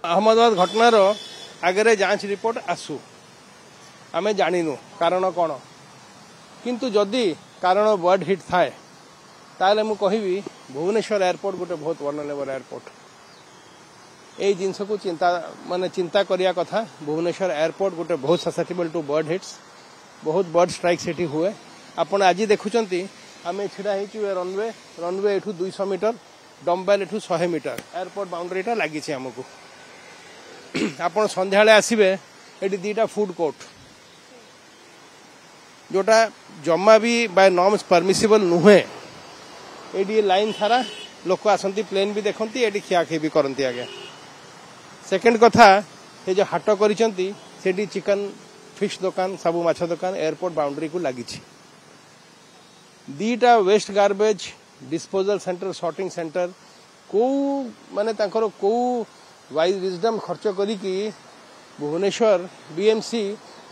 अहमदाबाद घटनार आगे जांच रिपोर्ट आसू आमे जानिनु कारण कौन किंतु जदि कारण बर्ड हिट थाए ताले मु कहिबी भुवनेश्वर एयरपोर्ट गोटे बहुत वर्णलेबल एयरपोर्ट यही जिनस को चिंता करिया कथा। भुवनेश्वर एयरपोर्ट गोटे बहुत ससेप्टेबल टू बर्ड हिट्स बहुत बर्ड स्ट्राइक सेठी हुए। आपण आज देखुचंती आमे छिड़ा हेचु रनवे रनवे एठू 200 मीटर डम्बेल एठू 100 मीटर एयरपोर्ट बाउंड्रीटा लगी आमको। आपण संध्याळे आसीबे एटी दीटा फूड कोर्ट जोटा जमा भी बाय नॉर्म्स परमिसिबल नुहे। एटी लाइन सारा लोक आसंती प्लेन भी देखंती एटी खियाखी भी करंती आगे। सेकंड कथा ये जो हाट करिसंती सेटी चिकन फिश दुकान सबु माछ दुकान एयरपोर्ट बाउंड्री को लगी। दीटा waste garbage disposal center sorting center को माने तांकर को वाइज विजडम खर्च करी भुवनेश्वर बीएमसी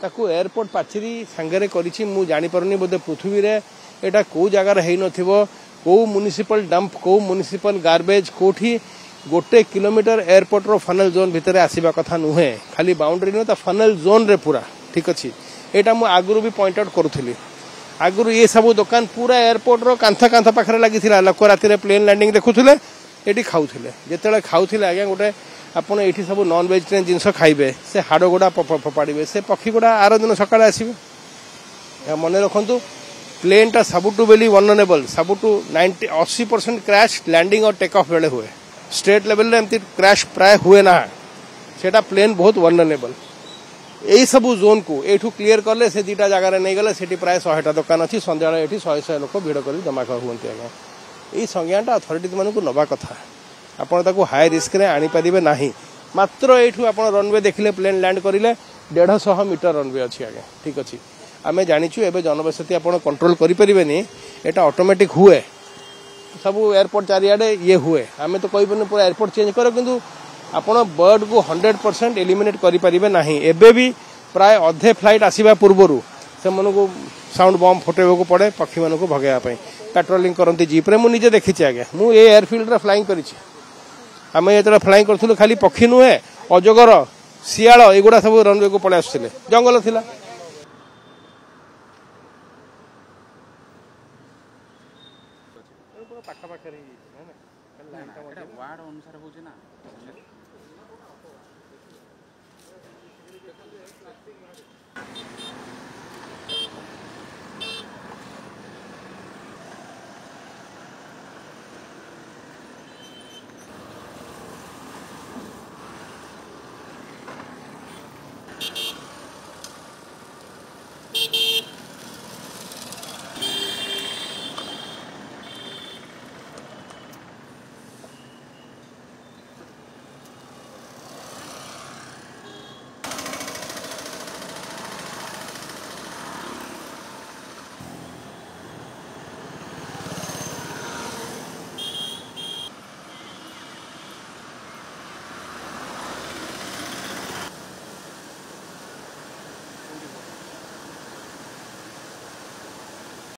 ताकू एयरपोर्ट पाचेरी सांगरे करिछि। मु जानि परनी बोधे पृथ्वी रे एटा को जगार हेइ नथिबो को म्युनिसिपल डंप को म्युनिसिपल गार्बेज कोठी गोटे किलोमीटर एयरपोर्ट रो फनल जोन भितर आसीबा कथा नुहे। खाली बाउंड्री न ता फनल जोन रे पूरा ठीक अछि। एटा मु आगुरु भी पॉइंट आउट करूथिली। आगुरु ये सब दुकान पूरा एयरपोर्ट रो कांथा कांथा पाखरे लागिथिला। लोक राति रे प्लेन लैंडिंग देखुथिले एटी खाउथिले। जेतेले खाउथिले आगे गोटे आपण एठी सब नॉन वेजिटेरियन जिनस खाइबे से हाड़ गोड़ा फपाड़े से पक्षी गुड़ा आर दिन सकाଳେ आसबे। मन रखु प्लेनटा सबुटू बेली वर्णनेबल सबुटू 80% क्रैश लैंडिंग और टेक ऑफ बेले हुए। स्टेट लेवल रे एमती क्रैश प्राय हुए ना सेटा प्लेन बहुत वर्णनेबल। यही सबू जोन को एठू क्लियर कले से दीटा जगार नहीं गले सेठी प्राय 100टा दुकान अच्छी संध्या एठी 100 लोक भिड़ कर जमा हुंती। आज्ञा यही संज्ञाटा अथॉरिटी मानू नवा कथा। आपण ताको हाई रिस्क रे आनी परिबे नाही। मात्र एठू आपण रनवे देखिले प्लेन लैंड करिले 150 मीटर रनवे अछि। आगे ठीक अछि आमे जानिछु एबे जनबसती आपण कंट्रोल करि परिबेनी एटा ऑटोमेटिक हुए सब एयरपोर्ट चारियाडे ये हुए। आमे तो कहबेनी पूरा एयरपोर्ट चेंज करो किंतु आपण बर्ड को 100% एलिमिनेट करि परिबे नाही। एबे भी प्राय अधे फ्लाइट आसीबा पूर्वरु से मनकु साउंड बम फटेबो को पड़े पक्षी मानको भगाया पई पेट्रोलिंग करंती जीप रे। मु निजे देखिछि आगे मु ए एयरफील्ड रे फ्लाइंग करिछि। आमे एतरा फ्लाइंग करथुलु खाली पक्षी नुहे अजगर सियाल एगुड़ा सब रनवे को पड़े आसुथिले जंगल थिला।